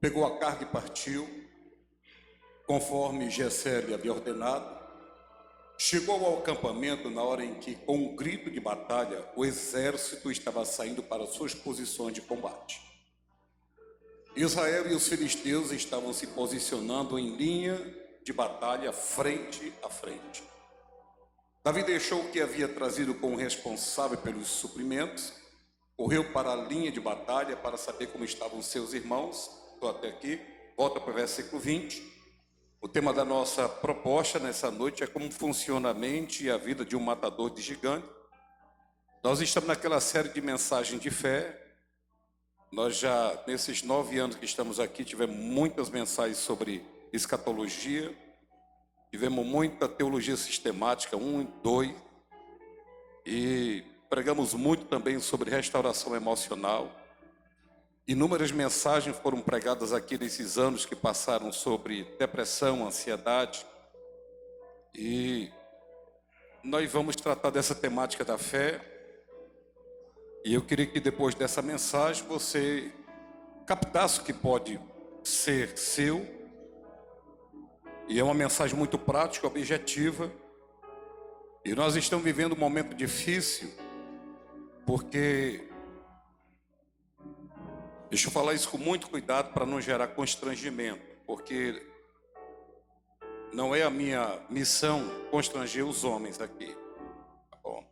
Pegou a carga e partiu, conforme Jessé lhe havia ordenado. Chegou ao acampamento na hora em que, com um grito de batalha, o exército estava saindo para suas posições de combate. Israel e os filisteus estavam se posicionando em linha de batalha frente a frente. Davi deixou o que havia trazido como responsável pelos suprimentos, correu para a linha de batalha para saber como estavam seus irmãos. Estou até aqui, volta para o versículo 20. O tema da nossa proposta nessa noite é como funciona a mente e a vida de um matador de gigante. Nós estamos naquela série de mensagens de fé. Nós já, nesses 9 anos que estamos aqui, tivemos muitas mensagens sobre escatologia, tivemos muita teologia sistemática, 1 e 2, e pregamos muito também sobre restauração emocional. Inúmeras mensagens foram pregadas aqui nesses anos que passaram sobre depressão, ansiedade, e nós vamos tratar dessa temática da fé. E eu queria que depois dessa mensagem você captasse o que pode ser seu. E é uma mensagem muito prática, objetiva. E nós estamos vivendo um momento difícil, porque, deixa eu falar isso com muito cuidado para não gerar constrangimento, porque não é a minha missão constranger os homens aqui, tá bom?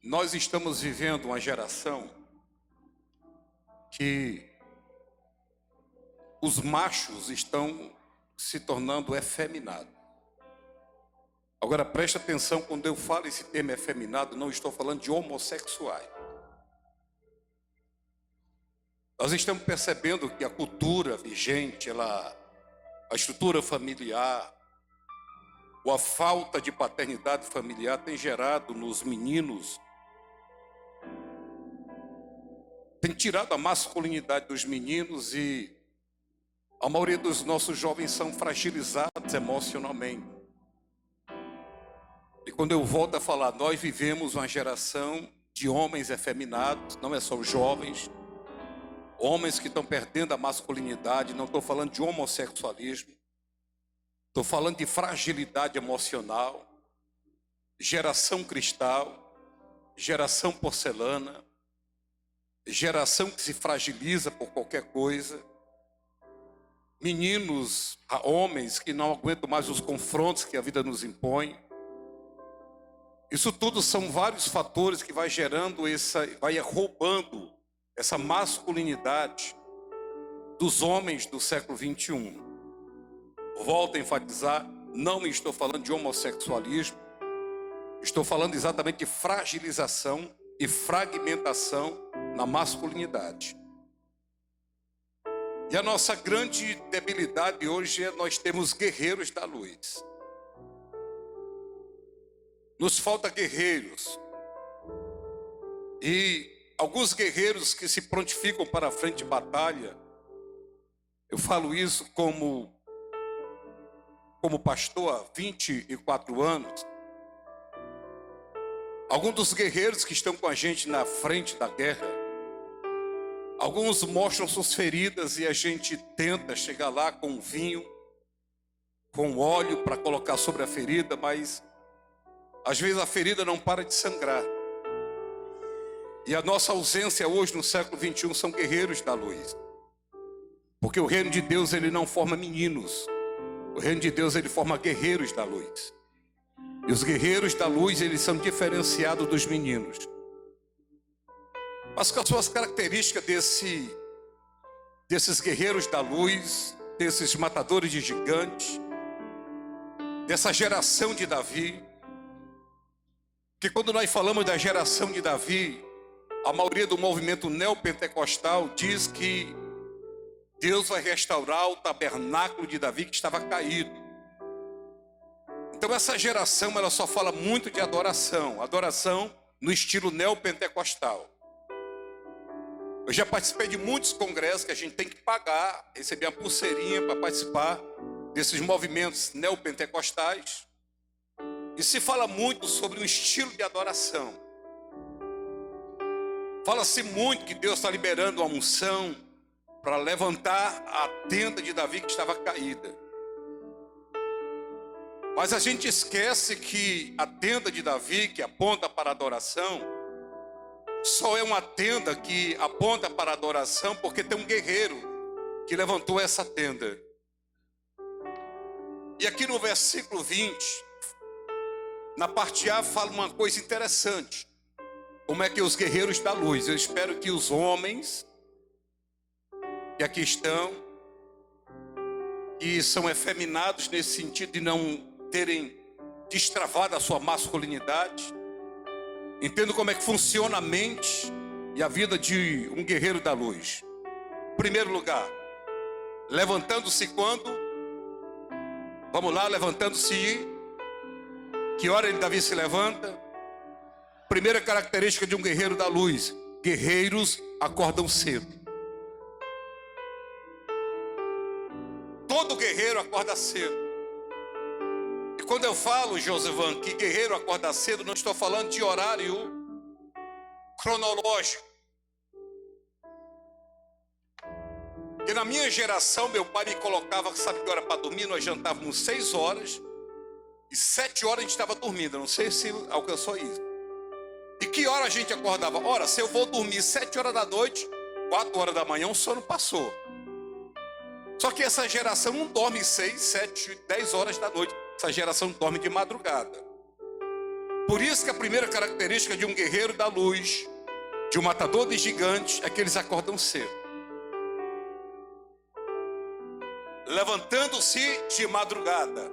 Nós estamos vivendo uma geração que os machos estão se tornando efeminados. Agora preste atenção, quando eu falo esse termo efeminado, não estou falando de homossexuais. Nós estamos percebendo que a cultura vigente, a estrutura familiar, ou a falta de paternidade familiar tem gerado nos meninos, tem tirado a masculinidade dos meninos, e a maioria dos nossos jovens são fragilizados emocionalmente. E quando eu volto a falar, nós vivemos uma geração de homens efeminados, não é só os jovens, homens que estão perdendo a masculinidade. Não estou falando de homossexualismo, estou falando de fragilidade emocional, geração cristal, geração porcelana, geração que se fragiliza por qualquer coisa, meninos, homens que não aguentam mais os confrontos que a vida nos impõe. Isso tudo são vários fatores que vai gerando vai roubando essa masculinidade dos homens do século 21. Volto a enfatizar, não estou falando de homossexualismo, estou falando exatamente de fragilização e fragmentação na masculinidade. E a nossa grande debilidade hoje é nós temos guerreiros da luz. Nos falta guerreiros. E alguns guerreiros que se prontificam para a frente de batalha, eu falo isso como pastor há 24 anos. Alguns dos guerreiros que estão com a gente na frente da guerra, alguns mostram suas feridas e a gente tenta chegar lá com vinho, com óleo para colocar sobre a ferida, mas às vezes a ferida não para de sangrar. E a nossa ausência hoje no século 21 são guerreiros da luz. Porque o reino de Deus, ele não forma meninos. O reino de Deus, ele forma guerreiros da luz. E os guerreiros da luz, eles são diferenciados dos meninos. Mas com as suas características desses guerreiros da luz, desses matadores de gigantes, dessa geração de Davi. Que quando nós falamos da geração de Davi, a maioria do movimento neopentecostal diz que Deus vai restaurar o tabernáculo de Davi que estava caído. Então essa geração, ela só fala muito de adoração no estilo neopentecostal. Eu já participei de muitos congressos que a gente tem que pagar, receber uma pulseirinha para participar desses movimentos neopentecostais. E se fala muito sobre um estilo de adoração. Fala-se muito que Deus está liberando uma unção para levantar a tenda de Davi que estava caída. Mas a gente esquece que a tenda de Davi, que aponta para a adoração, só é uma tenda que aponta para a adoração porque tem um guerreiro que levantou essa tenda. E aqui no versículo 20, na parte A, fala uma coisa interessante. Como é que os guerreiros da luz, eu espero que os homens que aqui estão, que são efeminados nesse sentido de não terem destravado a sua masculinidade, entendam como é que funciona a mente e a vida de um guerreiro da luz. Em primeiro lugar, levantando-se quando? Vamos lá, levantando-se. Que hora Davi se levanta? Primeira característica de um guerreiro da luz: guerreiros acordam cedo. Todo guerreiro acorda cedo. E quando eu falo, Josivan, que guerreiro acorda cedo, não estou falando de horário cronológico. Porque na minha geração, meu pai me colocava, sabe que hora para dormir? Nós jantávamos 6 horas e 7 horas a gente estava dormindo. Eu não sei se alcançou isso. E que hora a gente acordava? Ora, se eu vou dormir 7 horas da noite, 4 horas da manhã, o sono passou. Só que essa geração não dorme 6, 7, 10 horas da noite. Essa geração dorme de madrugada. Por isso que a primeira característica de um guerreiro da luz, de um matador de gigantes, é que eles acordam cedo. Levantando-se de madrugada.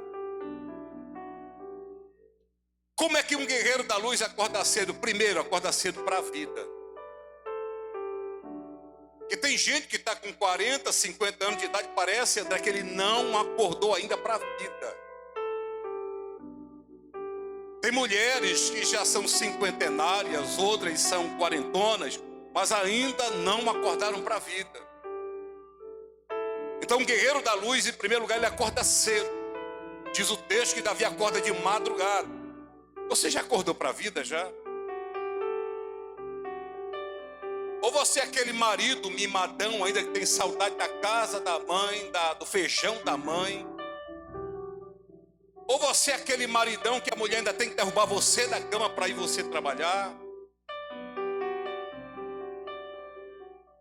Como é que um guerreiro da luz acorda cedo? Primeiro, acorda cedo para a vida. Porque tem gente que está com 40, 50 anos de idade, parece, André, que ele não acordou ainda para a vida. Tem mulheres que já são cinquentenárias, outras são quarentonas, mas ainda não acordaram para a vida. Então, um guerreiro da luz, em primeiro lugar, ele acorda cedo. Diz o texto que Davi acorda de madrugada. Você já acordou para a vida já? Ou você é aquele marido mimadão ainda que tem saudade da casa da mãe, do feijão da mãe? Ou você é aquele maridão que a mulher ainda tem que derrubar você da cama para ir você trabalhar?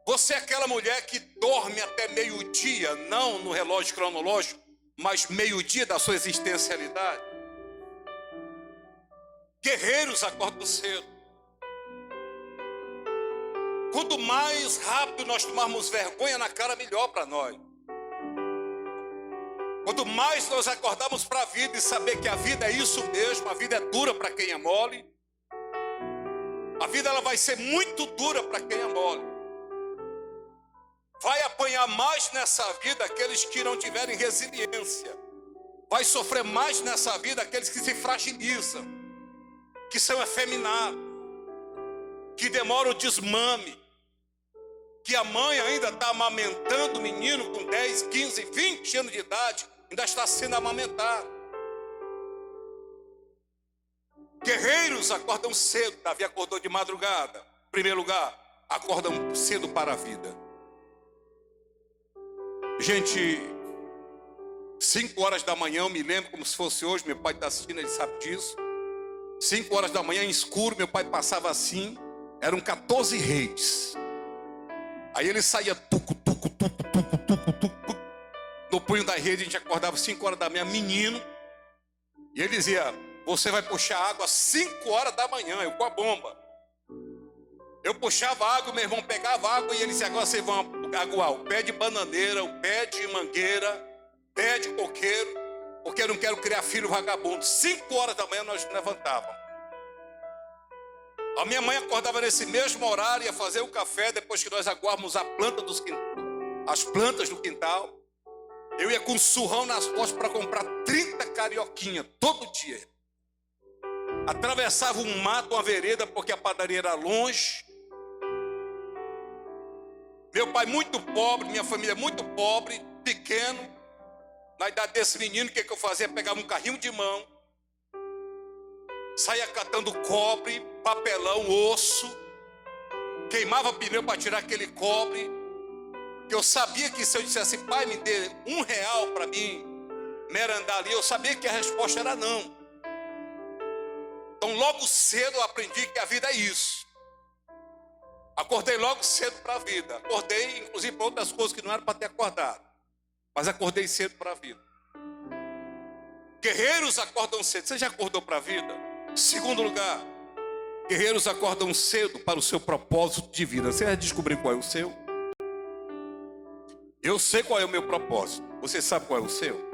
Você é aquela mulher que dorme até meio-dia, não no relógio cronológico, mas meio-dia da sua existencialidade? Guerreiros acordam cedo. Quanto mais rápido nós tomarmos vergonha na cara, melhor para nós. Quanto mais nós acordarmos para a vida e saber que a vida é isso mesmo, a vida é dura para quem é mole. A vida ela vai ser muito dura para quem é mole. Vai apanhar mais nessa vida aqueles que não tiverem resiliência. Vai sofrer mais nessa vida aqueles que se fragilizam, que são efeminados, que demoram o desmame, que a mãe ainda está amamentando o menino com 10, 15, 20 anos de idade, ainda está sendo amamentado. Guerreiros acordam cedo. Davi acordou de madrugada. Em primeiro lugar, acordam cedo para a vida. Gente, 5 horas da manhã, eu me lembro como se fosse hoje, meu pai está assistindo, ele sabe disso. 5 horas da manhã, em escuro, meu pai passava assim, eram 14 reis. Aí ele saía tucu, tucu, tucu, tucu, tucu, tucu. No punho da rede, a gente acordava 5 horas da manhã, menino. E ele dizia, você vai puxar água às 5 horas da manhã, eu com a bomba. Eu puxava água, meu irmão pegava água e ele dizia, agora vocês vão aguar o pé de bananeira, o pé de mangueira, pé de coqueiro, porque eu não quero criar filho vagabundo. 5 horas da manhã nós levantávamos. A minha mãe acordava nesse mesmo horário, ia fazer o café, depois que nós aguávamos as plantas do quintal. Eu ia com um surrão nas costas para comprar 30 carioquinhas todo dia. Atravessava um mato, uma vereda, porque a padaria era longe. Meu pai muito pobre, minha família muito pobre, pequeno. Na idade desse menino, o que eu fazia? Pegava um carrinho de mão, saía catando cobre, papelão, osso, queimava pneu para tirar aquele cobre, que eu sabia que se eu dissesse, pai, me dê R$1 para mim merendar ali, eu sabia que a resposta era não. Então logo cedo eu aprendi que a vida é isso. Acordei logo cedo para a vida. Acordei inclusive para outras coisas que não eram para ter acordado, mas acordei cedo para a vida. Guerreiros acordam cedo. Você já acordou para a vida? Segundo lugar, guerreiros acordam cedo para o seu propósito de vida. Você já descobriu qual é o seu? Eu sei qual é o meu propósito. Você sabe qual é o seu?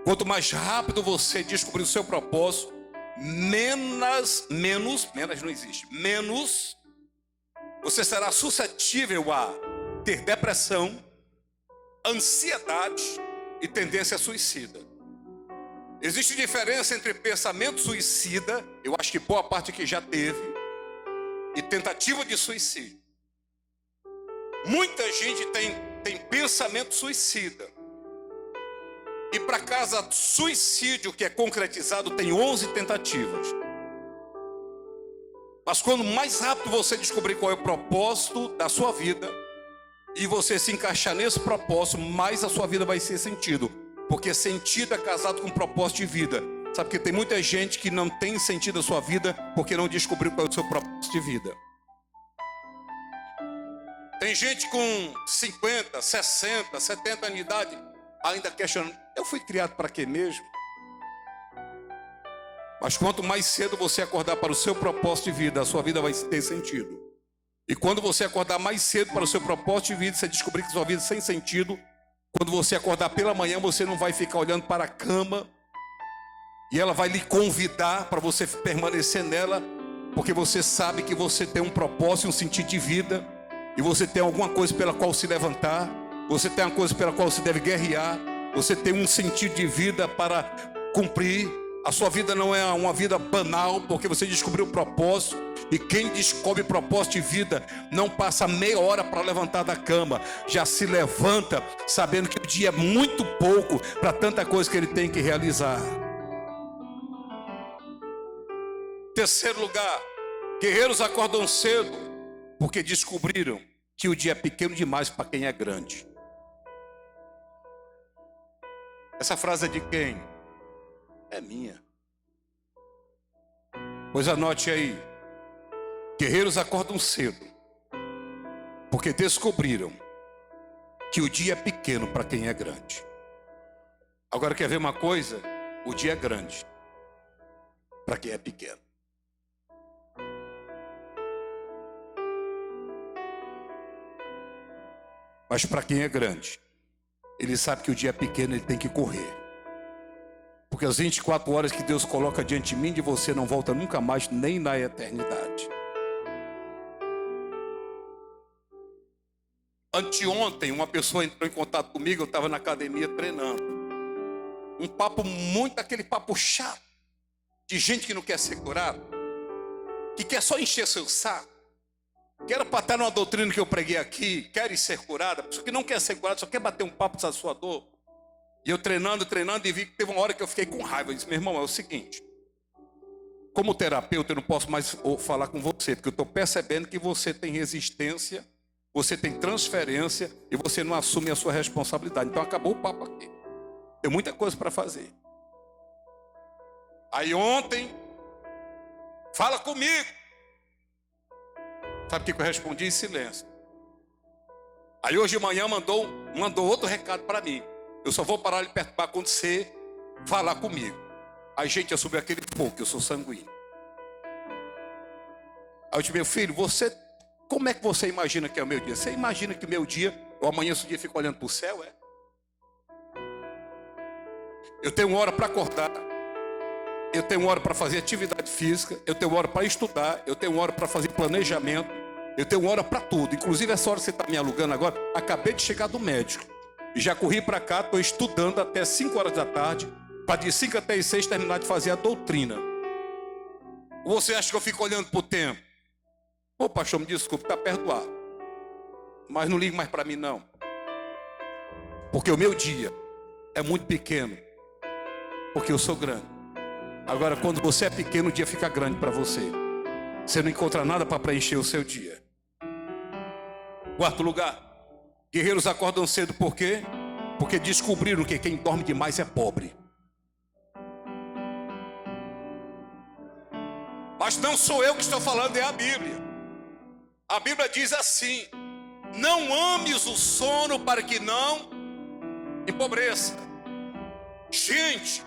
Quanto mais rápido você descobrir o seu propósito, menos não existe, menos você será suscetível a ter depressão, ansiedade e tendência suicida. Existe diferença entre pensamento suicida, eu acho que boa parte aqui já teve, e tentativa de suicídio. Muita gente tem pensamento suicida. E para cada suicídio que é concretizado, tem 11 tentativas. Mas quando mais rápido você descobrir qual é o propósito da sua vida, e você se encaixar nesse propósito, mais a sua vida vai ser sentido. Porque sentido é casado com propósito de vida. Sabe que tem muita gente que não tem sentido a sua vida, porque não descobriu qual é o seu propósito de vida. Tem gente com 50, 60, 70 anos de idade, ainda questionando, eu fui criado para quê mesmo? Mas quanto mais cedo você acordar para o seu propósito de vida, a sua vida vai ter sentido. E quando você acordar mais cedo para o seu propósito de vida, você descobrir que sua vida é sem sentido, quando você acordar pela manhã, você não vai ficar olhando para a cama, e ela vai lhe convidar para você permanecer nela, porque você sabe que você tem um propósito, um sentido de vida, e você tem alguma coisa pela qual se levantar, você tem uma coisa pela qual você deve guerrear, você tem um sentido de vida para cumprir. A sua vida não é uma vida banal, porque você descobriu o propósito. E quem descobre propósito de vida não passa meia hora para levantar da cama, já se levanta sabendo que o dia é muito pouco para tanta coisa que ele tem que realizar. Terceiro lugar, guerreiros acordam cedo porque descobriram que o dia é pequeno demais para quem é grande. Essa frase é de quem? É minha. Pois anote aí. Guerreiros acordam cedo porque descobriram que o dia é pequeno para quem é grande. Agora quer ver uma coisa? O dia é grande para quem é pequeno. Mas para quem é grande, ele sabe que o dia é pequeno, ele tem que correr. Porque as 24 horas que Deus coloca diante de mim e de você não volta nunca mais, nem na eternidade. Anteontem, uma pessoa entrou em contato comigo, eu estava na academia treinando. Um papo muito, aquele papo chato, de gente que não quer ser curado, que quer só encher seu saco, que era para estar numa doutrina que eu preguei aqui, quer ser curada, pessoa que não quer ser curada, só quer bater um papo da sua dor. E eu treinando, e vi que teve uma hora que eu fiquei com raiva. Eu disse, meu irmão, é o seguinte, como terapeuta eu não posso mais falar com você, porque eu estou percebendo que você tem resistência, você tem transferência e você não assume a sua responsabilidade. Então acabou o papo aqui. Tem muita coisa para fazer. Aí ontem, fala comigo. Sabe o que eu respondi? Em silêncio. Aí hoje de manhã mandou outro recado para mim. Eu só vou parar de perturbar quando você falar comigo. Aí, gente, eu subi aquele fogo, que eu sou sanguíneo. Aí eu disse, meu filho, como é que você imagina que é o meu dia? Você imagina que o meu dia, ou amanhã o dia fica olhando para o céu, é? Eu tenho uma hora para acordar, eu tenho uma hora para fazer atividade física, eu tenho uma hora para estudar, eu tenho uma hora para fazer planejamento, eu tenho uma hora para tudo. Inclusive essa hora que você está me alugando agora, acabei de chegar do médico. E já corri para cá, estou estudando até 5 horas da tarde, para de 5 até as 6 terminar de fazer a doutrina. Ou você acha que eu fico olhando para o tempo? Ô pastor, me desculpe, está perdoado. Mas não ligue mais para mim não. Porque o meu dia é muito pequeno. Porque eu sou grande. Agora quando você é pequeno, o dia fica grande para você. Você não encontra nada para preencher o seu dia. Quarto lugar, guerreiros acordam cedo por quê? Porque descobriram que quem dorme demais é pobre. Mas não sou eu que estou falando, é a Bíblia. A Bíblia diz assim: não ames o sono para que não empobreça. Gente,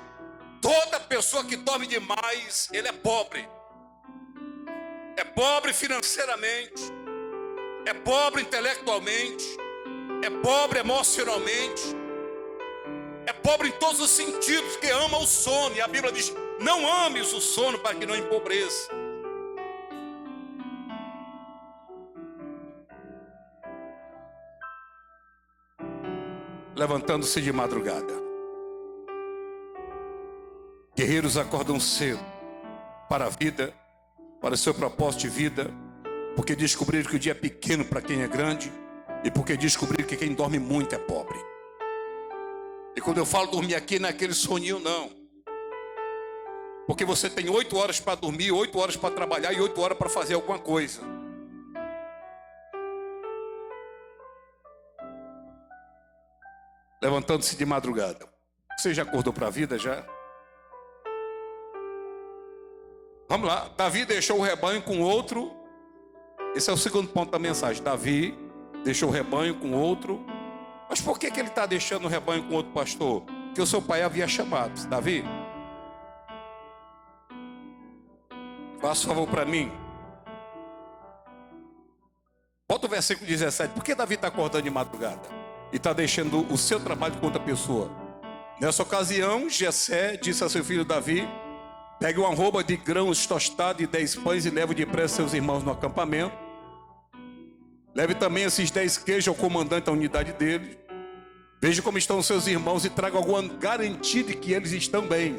toda pessoa que dorme demais, ele é pobre. É pobre financeiramente, é pobre intelectualmente, é pobre emocionalmente, é pobre em todos os sentidos, que ama o sono. E a Bíblia diz: não ames o sono para que não empobreça. Levantando-se de madrugada, guerreiros acordam cedo para a vida, para o seu propósito de vida, porque descobriram que o dia é pequeno para quem é grande, e porque descobriram que quem dorme muito é pobre. E quando eu falo dormir aqui, não é aquele soninho não, porque você tem 8 horas para dormir, 8 horas para trabalhar e 8 horas para fazer alguma coisa. Levantando-se de madrugada. Você já acordou para a vida já? Vamos lá. Davi deixou o rebanho com outro. Esse é o segundo ponto da mensagem. Davi deixou o rebanho com outro. Mas por que ele está deixando o rebanho com outro pastor? Porque o seu pai havia chamado. Davi, faça um favor para mim. Bota o versículo 17. Por que Davi está acordando de madrugada? E está deixando o seu trabalho com outra pessoa. Nessa ocasião, Jessé disse a seu filho Davi: pegue uma arroba de grãos tostados e 10 pães e leve depressa seus irmãos no acampamento. Leve também esses 10 queijos ao comandante da unidade dele. Veja como estão os seus irmãos e traga alguma garantia de que eles estão bem.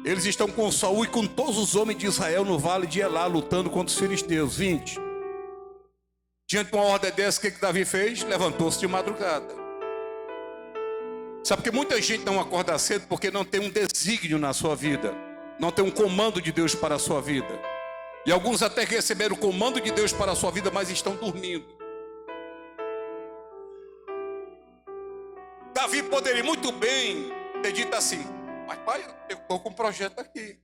Eles estão com Saul e com todos os homens de Israel no vale de Elá, lutando contra os filisteus. 20. Diante de uma ordem dessa, o que Davi fez? Levantou-se de madrugada. Sabe que muita gente não acorda cedo porque não tem um desígnio na sua vida, não tem um comando de Deus para a sua vida. E alguns até receberam o comando de Deus para a sua vida, mas estão dormindo. Davi poderia muito bem ter dito assim: mas pai, eu estou com um projeto aqui,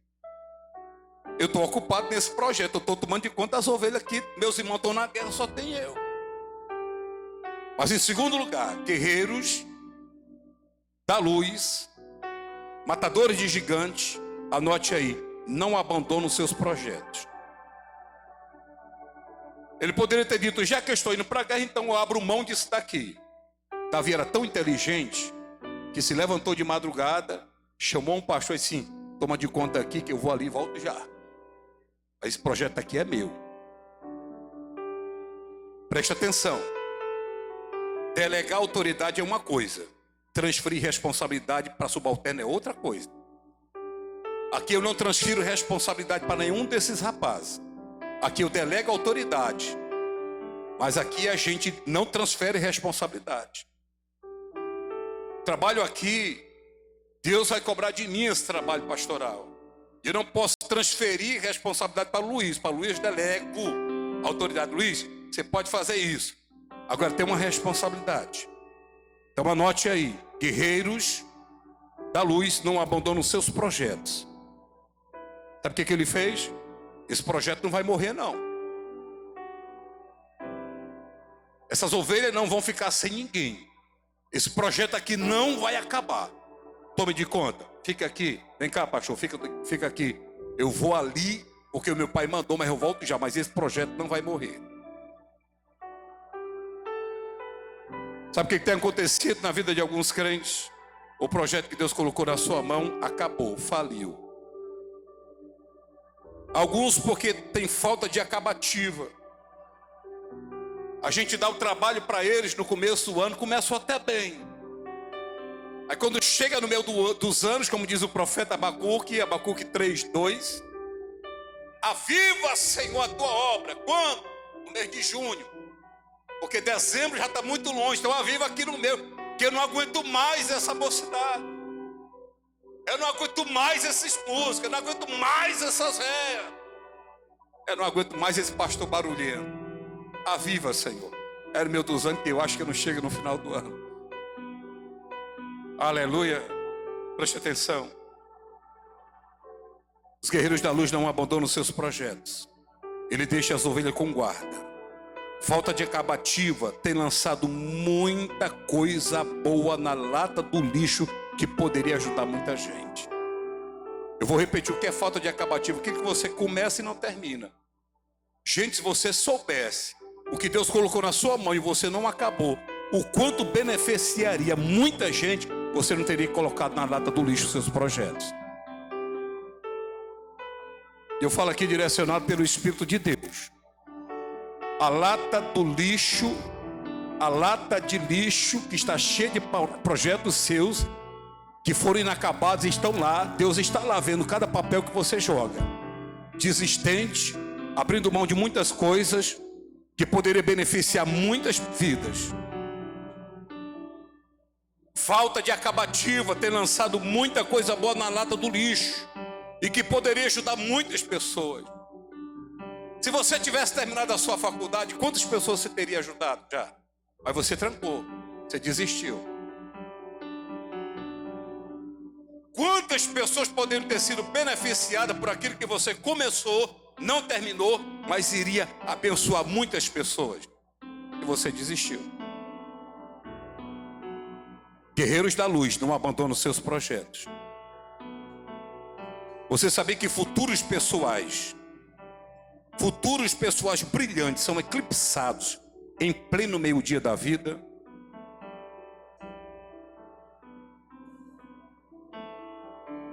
eu estou ocupado nesse projeto, eu estou tomando de conta das ovelhas aqui, meus irmãos estão na guerra, só tem eu. Mas em segundo lugar, guerreiros da luz, matadores de gigantes, anote aí, não abandonam os seus projetos. Ele poderia ter dito: já que eu estou indo para a guerra, então eu abro mão disso daqui. Davi era tão inteligente que se levantou de madrugada, chamou um pastor e disse assim: toma de conta aqui que eu vou ali e volto já. Esse projeto aqui é meu. Preste atenção. Delegar autoridade é uma coisa, transferir responsabilidade para subalterno é outra coisa. Aqui eu não transfiro responsabilidade para nenhum desses rapazes. Aqui eu delego autoridade, mas aqui a gente não transfere responsabilidade. Trabalho aqui, Deus vai cobrar de mim esse trabalho pastoral. Eu não posso transferir responsabilidade para o Luiz. Para o Luiz delego autoridade. Luiz, você pode fazer isso. Agora tem uma responsabilidade. Então anote aí: guerreiros da luz não abandonam seus projetos. Sabe o que ele fez? Esse projeto não vai morrer não. Essas ovelhas não vão ficar sem ninguém. Esse projeto aqui não vai acabar. Tome de conta. Fica aqui. Vem cá, pastor. Fica aqui. Eu vou ali porque o meu pai mandou, mas eu volto já. Mas esse projeto não vai morrer. Sabe o que tem acontecido na vida de alguns crentes? O projeto que Deus colocou na sua mão acabou, faliu. Alguns porque tem falta de acabativa. A gente dá o trabalho para eles no começo do ano, começou até bem. Aí quando chega no meio dos anos, como diz o profeta Abacuque 3:2, aviva, Senhor, a tua obra. Quando? No mês de junho. Porque dezembro já está muito longe, então aviva aqui no meu, que eu não aguento mais essa mocidade. Eu não aguento mais esses músicos, eu não aguento mais essas réas. Eu não aguento mais esse pastor barulhento. Aviva, Senhor. Era o meu dos anos, que eu acho que eu não chego no final do ano. Aleluia. Preste atenção. Os guerreiros da luz não abandonam seus projetos. Ele deixa as ovelhas com guarda. Falta de acabativa tem lançado muita coisa boa na lata do lixo que poderia ajudar muita gente. Eu vou repetir, o que é falta de acabativa? O que você começa e não termina? Gente, se você soubesse o que Deus colocou na sua mão e você não acabou, o quanto beneficiaria muita gente, você não teria colocado na lata do lixo os seus projetos. Eu falo aqui direcionado pelo Espírito de Deus. A lata do lixo, a lata de lixo que está cheia de projetos seus, que foram inacabados e estão lá. Deus está lá vendo cada papel que você joga. Desistente, abrindo mão de muitas coisas que poderia beneficiar muitas vidas. Falta de acabativa tem lançado muita coisa boa na lata do lixo e que poderia ajudar muitas pessoas. Se você tivesse terminado a sua faculdade, quantas pessoas você teria ajudado já? Mas você trancou, você desistiu. Quantas pessoas poderiam ter sido beneficiadas por aquilo que você começou, não terminou, mas iria abençoar muitas pessoas? E você desistiu. Guerreiros da luz não abandonam seus projetos. Você sabia que futuros pessoais brilhantes são eclipsados em pleno meio-dia da vida?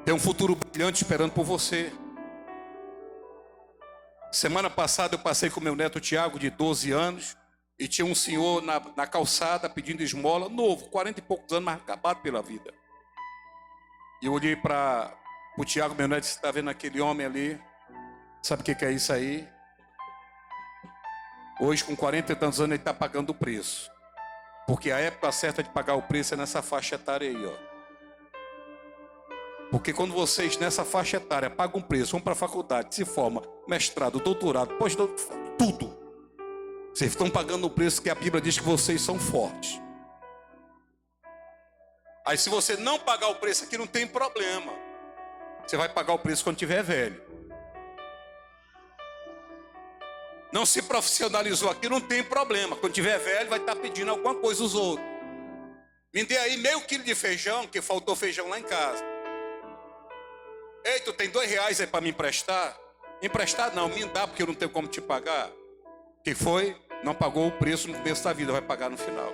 Tem um futuro brilhante esperando por você. Semana passada eu passei com meu neto Tiago, de 12 anos, e tinha um senhor na calçada pedindo esmola, novo, 40 e poucos anos, mas acabado pela vida. E eu olhei para o Tiago, meu neto, você está vendo aquele homem ali? Sabe o que é isso aí? Hoje, com 40 e tantos anos, ele está pagando o preço. Porque a época certa de pagar o preço é nessa faixa etária aí, ó. Porque quando vocês, nessa faixa etária, pagam um preço, vão para a faculdade, se formam, mestrado, doutorado, tudo. Vocês estão pagando o preço que a Bíblia diz que vocês são fortes. Aí se você não pagar o preço aqui, não tem problema. Você vai pagar o preço quando tiver velho. Não se profissionalizou aqui, não tem problema. Quando tiver velho, vai estar pedindo alguma coisa aos outros. Me dê aí meio quilo de feijão, que faltou feijão lá em casa. Ei, tu tem R$2 aí para me emprestar? Emprestar não, me dá porque eu não tenho como te pagar. Que foi? Não pagou o preço no começo da vida, vai pagar no final.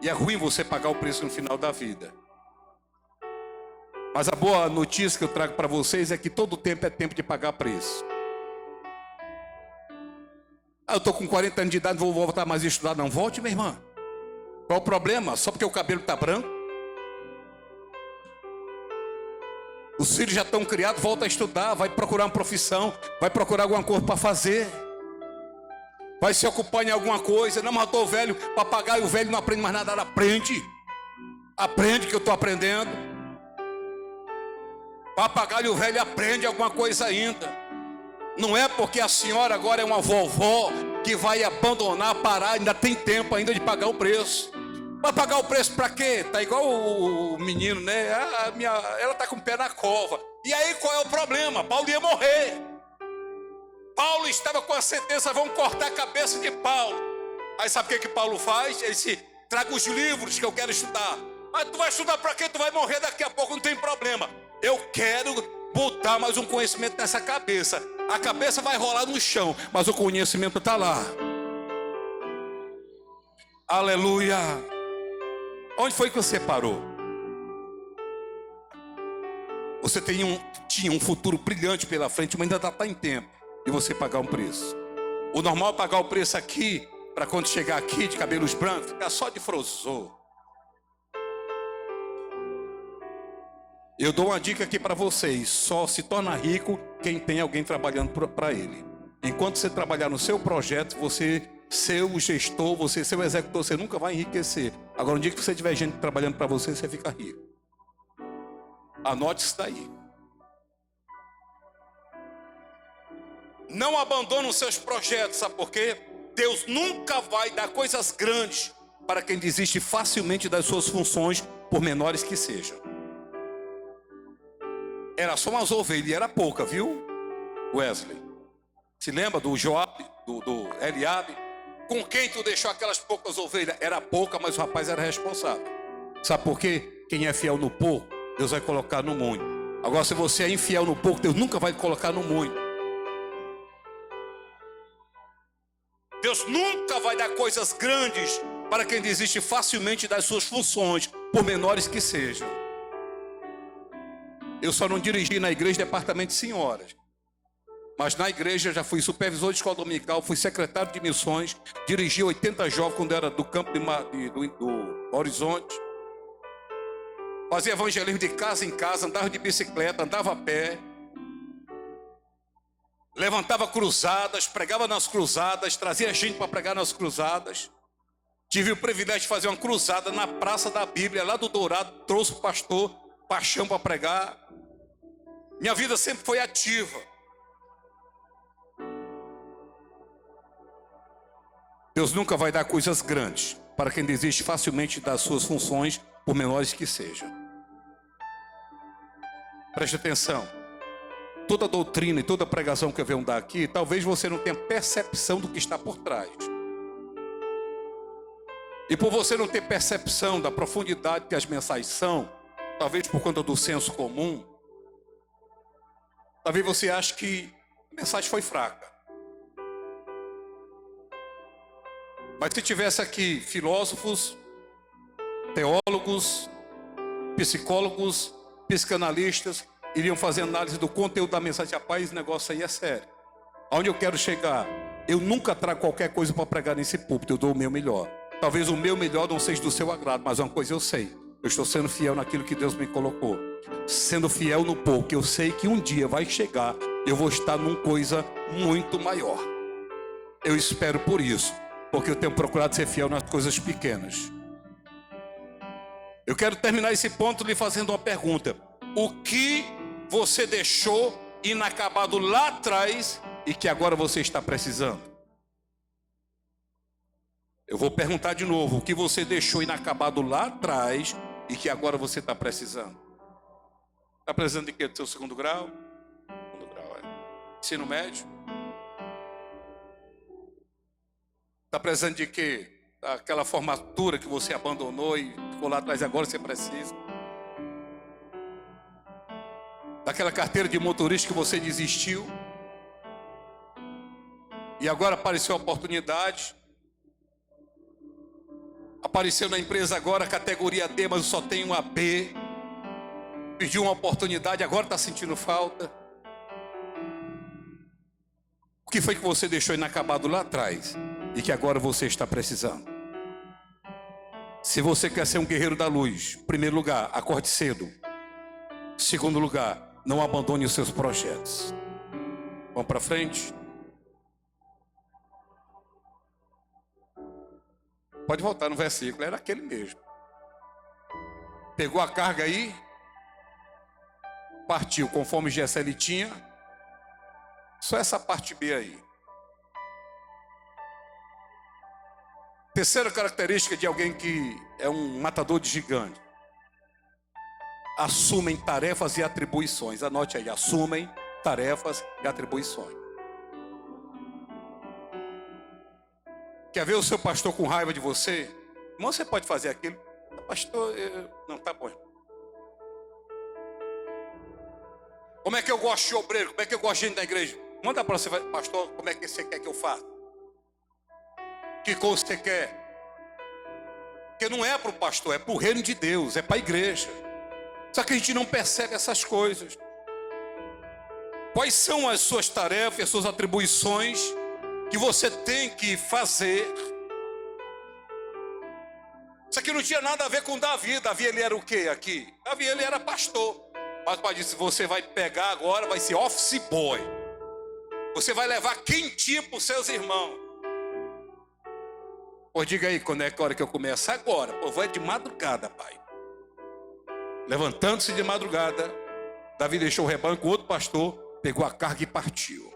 E é ruim você pagar o preço no final da vida. Mas a boa notícia que eu trago para vocês é que todo tempo é tempo de pagar preço. Eu estou com 40 anos de idade, não vou voltar mais a estudar. Não volte, minha irmã. Qual o problema? Só porque o cabelo está branco? Os filhos já estão criados, volta a estudar, vai procurar uma profissão, vai procurar alguma coisa para fazer. Vai se ocupar em alguma coisa. Não, mas eu estou velho, papagaio, o velho não aprende mais nada. Aprende. Aprende que eu estou aprendendo. Papagaio, o velho aprende alguma coisa ainda. Não é porque a senhora agora é uma vovó que vai abandonar, parar, ainda tem tempo ainda de pagar o preço. Vai pagar o preço para quê? Tá igual o menino, né? Ela tá com o pé na cova. E aí qual é o problema? Paulo ia morrer. Paulo estava com a sentença, vão cortar a cabeça de Paulo. Aí sabe o que Paulo faz? Ele disse, traga os livros que eu quero estudar. Mas tu vai estudar para quê? Tu vai morrer daqui a pouco, não tem problema. Eu quero botar mais um conhecimento nessa cabeça. A cabeça vai rolar no chão, mas o conhecimento está lá. Aleluia. Onde foi que você parou? Você tinha um futuro brilhante pela frente, mas ainda está em tempo de você pagar um preço. O normal é pagar o preço aqui, para quando chegar aqui de cabelos brancos, ficar só de frozô. Eu dou uma dica aqui para vocês: só se torna rico quem tem alguém trabalhando para ele. Enquanto você trabalhar no seu projeto, você ser o gestor, você ser o executor, você nunca vai enriquecer. Agora, um dia que você tiver gente trabalhando para você, você fica rico. Anote isso daí. Não abandone os seus projetos, sabe por quê? Deus nunca vai dar coisas grandes para quem desiste facilmente das suas funções, por menores que sejam. Era só umas ovelhas, e era pouca, viu, Wesley? Se lembra do Joabe, do Eliabe? Com quem tu deixou aquelas poucas ovelhas? Era pouca, mas o rapaz era responsável. Sabe por quê? Quem é fiel no pouco, Deus vai colocar no muito. Agora, se você é infiel no pouco, Deus nunca vai colocar no muito. Deus nunca vai dar coisas grandes para quem desiste facilmente das suas funções, por menores que sejam. Eu só não dirigi na igreja departamento de senhoras, mas na igreja já fui supervisor de escola dominical, fui secretário de missões, dirigi 80 jovens quando era do campo do Horizonte. Fazia evangelismo de casa em casa, andava de bicicleta, andava a pé. Levantava cruzadas, pregava nas cruzadas, trazia gente para pregar nas cruzadas. Tive o privilégio de fazer uma cruzada na Praça da Bíblia, lá do Dourado, trouxe o pastor Paixão para pregar. Minha vida sempre foi ativa. Deus nunca vai dar coisas grandes para quem desiste facilmente das suas funções, por menores que sejam. Preste atenção. Toda doutrina e toda pregação que eu venho dar aqui, talvez você não tenha percepção do que está por trás. E por você não ter percepção da profundidade que as mensagens são, talvez por conta do senso comum, talvez você ache que a mensagem foi fraca. Mas se tivesse aqui filósofos, teólogos, psicólogos, psicanalistas, iriam fazer análise do conteúdo da mensagem. Rapaz, esse negócio aí é sério. Aonde eu quero chegar? Eu nunca trago qualquer coisa para pregar nesse púlpito, eu dou o meu melhor. Talvez o meu melhor não seja do seu agrado, mas uma coisa eu sei: eu estou sendo fiel naquilo que Deus me colocou. Sendo fiel no pouco, eu sei que um dia vai chegar, eu vou estar numa coisa muito maior. Eu espero por isso, porque eu tenho procurado ser fiel nas coisas pequenas. Eu quero terminar esse ponto lhe fazendo uma pergunta: o que você deixou inacabado lá atrás e que agora você está precisando? Eu vou perguntar de novo: o que você deixou inacabado lá atrás e que agora você está precisando? Está precisando de quê? Do seu segundo grau? Segundo grau, é. Ensino médio? Está precisando de quê? Aquela formatura que você abandonou e ficou lá atrás e agora você precisa? Daquela carteira de motorista que você desistiu e agora apareceu a oportunidade. Apareceu na empresa agora categoria D, mas eu só tenho uma B. Pediu uma oportunidade, agora está sentindo falta. O que foi que você deixou inacabado lá atrás e que agora você está precisando? Se você quer ser um guerreiro da luz, em primeiro lugar, acorde cedo. Segundo lugar, não abandone os seus projetos. Vamos para frente? Pode voltar no versículo, era aquele mesmo. Pegou a carga aí, partiu conforme GSL tinha. Só essa parte B aí. Terceira característica de alguém que é um matador de gigante: assumem tarefas e atribuições. Anote aí: assumem tarefas e atribuições. Quer ver o seu pastor com raiva de você? Irmão, você pode fazer aquilo? Pastor, não, tá bom. Como é que eu gosto de obreiro? Como é que eu gosto de gente da igreja? Manda para você, pastor, como é que você quer que eu faça? Que coisa você quer? Porque não é para o pastor, é para o reino de Deus, é para a igreja. Só que a gente não percebe essas coisas. Quais são as suas tarefas, as suas atribuições que você tem que fazer? Isso aqui não tinha nada a ver com Davi. Davi, ele era o quê aqui? Davi, ele era pastor. Mas o pai disse: você vai pegar agora, vai ser office boy. Você vai levar quentinho para os seus irmãos. Pô, diga aí, quando é a hora que eu começo? Agora. Pô, vou de madrugada, pai. Levantando-se de madrugada, Davi deixou o rebanho com outro pastor, pegou a carga e partiu.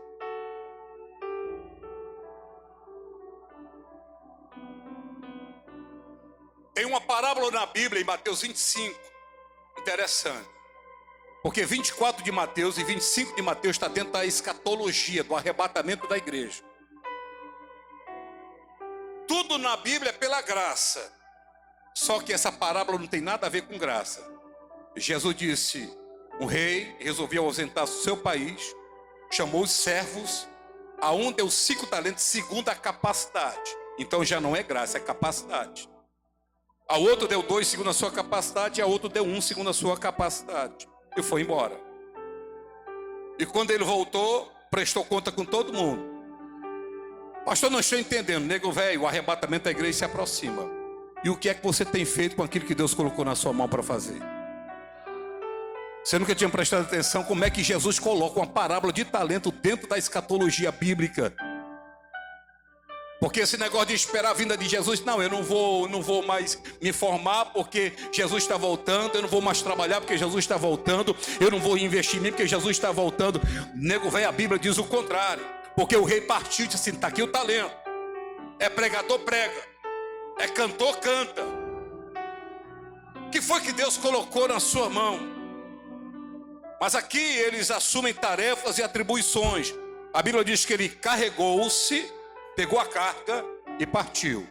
Tem uma parábola na Bíblia, em Mateus 25, interessante. Porque 24 de Mateus e 25 de Mateus está dentro da escatologia, do arrebatamento da igreja. Tudo na Bíblia é pela graça. Só que essa parábola não tem nada a ver com graça. Jesus disse, um rei resolveu ausentar-se do seu país, chamou os servos, a um deu 5 talentos segundo a capacidade. Então já não é graça, é capacidade. A outro deu 2 segundo a sua capacidade, e a outro deu 1 segundo a sua capacidade. E foi embora. E quando ele voltou, prestou conta com todo mundo. Pastor, não estou entendendo, nego velho, o arrebatamento da igreja se aproxima. E o que é que você tem feito com aquilo que Deus colocou na sua mão para fazer? Você nunca tinha prestado atenção como é que Jesus coloca uma parábola de talento dentro da escatologia bíblica? Porque esse negócio de esperar a vinda de Jesus, não, eu não vou mais me formar porque Jesus está voltando, eu não vou mais trabalhar porque Jesus está voltando, eu não vou investir em mim porque Jesus está voltando. Nego velho, a Bíblia diz o contrário, porque o rei partiu e disse assim, está aqui o talento. É pregador, prega. É cantor, canta. O que foi que Deus colocou na sua mão? Mas aqui eles assumem tarefas e atribuições. A Bíblia diz que ele carregou-se, pegou a carga e partiu.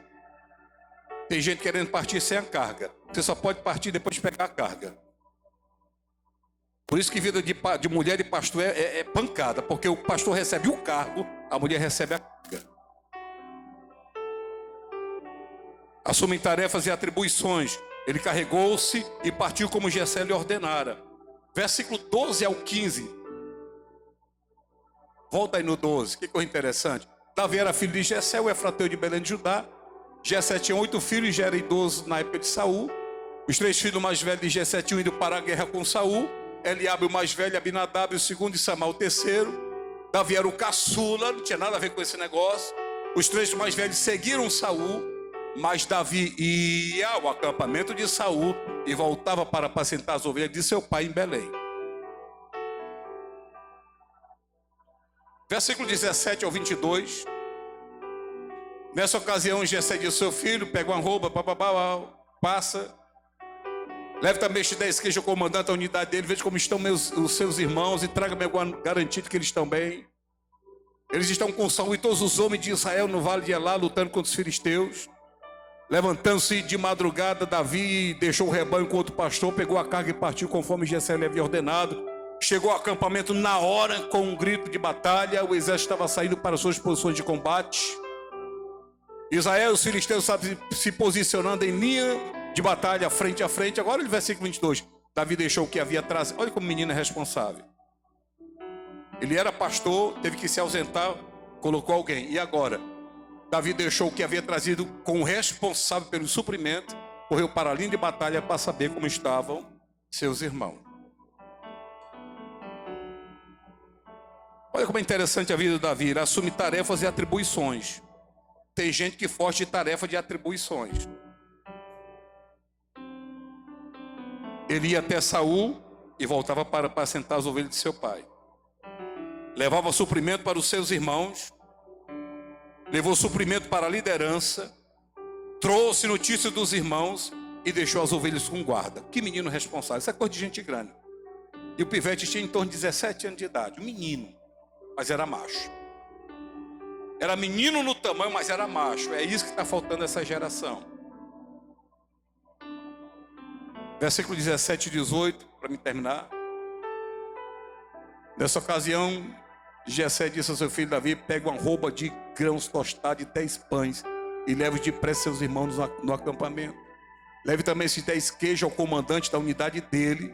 Tem gente querendo partir sem a carga. Você só pode partir depois de pegar a carga. Por isso que vida de mulher e pastor é pancada. Porque o pastor recebe o cargo, a mulher recebe a carga. Assumem tarefas e atribuições. Ele carregou-se e partiu como Jessé lhe ordenara. Versículo 12 ao 15. Volta aí no 12, que coisa interessante. Davi era filho de Jessé, o efrateu de Belém de Judá. Jessé tinha 8 filhos e já era idoso na época de Saul. Os 3 filhos mais velhos de Jessé tinham ido para a guerra com Saul. Eliabe o mais velho, Abinadab o segundo e Samar o terceiro. Davi era o caçula, não tinha nada a ver com esse negócio. Os 3 mais velhos seguiram Saul, mas Davi ia ao acampamento de Saul e voltava para apacentar as ovelhas de seu pai em Belém. Versículo 17 ao 22. Nessa ocasião, Jessé disse ao seu filho, pega uma roupa, passa. Leve também este 10 queijos ao comandante da unidade dele, veja como estão os seus irmãos e traga-me alguma garantia de que eles estão bem. Eles estão com Saul e todos os homens de Israel no vale de Elá, lutando contra os filisteus. Levantando-se de madrugada, Davi deixou o rebanho com outro pastor, pegou a carga e partiu conforme Jessé lhe havia ordenado. Chegou ao acampamento na hora, com um grito de batalha. O exército estava saindo para suas posições de combate. Israel e os filisteus se posicionando em linha de batalha, frente a frente. Agora no versículo 22. Davi deixou o que havia trazido. Olha como o menino é responsável. Ele era pastor, teve que se ausentar, colocou alguém. E agora? Davi deixou o que havia trazido com o responsável pelo suprimento, correu para a linha de batalha para saber como estavam seus irmãos. Olha como é interessante a vida de Davi. Ele assume tarefas e atribuições. Tem gente que foge de tarefa de atribuições. Ele ia até Saul e voltava para apacentar as ovelhas de seu pai. Levava suprimento para os seus irmãos. Levou suprimento para a liderança, trouxe notícia dos irmãos e deixou as ovelhas com guarda. Que menino responsável, isso é coisa de gente grande. E o pivete tinha em torno de 17 anos de idade, um menino, mas era macho. Era menino no tamanho, mas era macho. É isso que está faltando essa geração. Versículo 17 e 18, para me terminar. Nessa ocasião, Jessé disse ao seu filho Davi, pega uma roupa de grãos tostados e 10 pães e leve depressa seus irmãos no acampamento. Leve também esses 10 queijos ao comandante da unidade dele.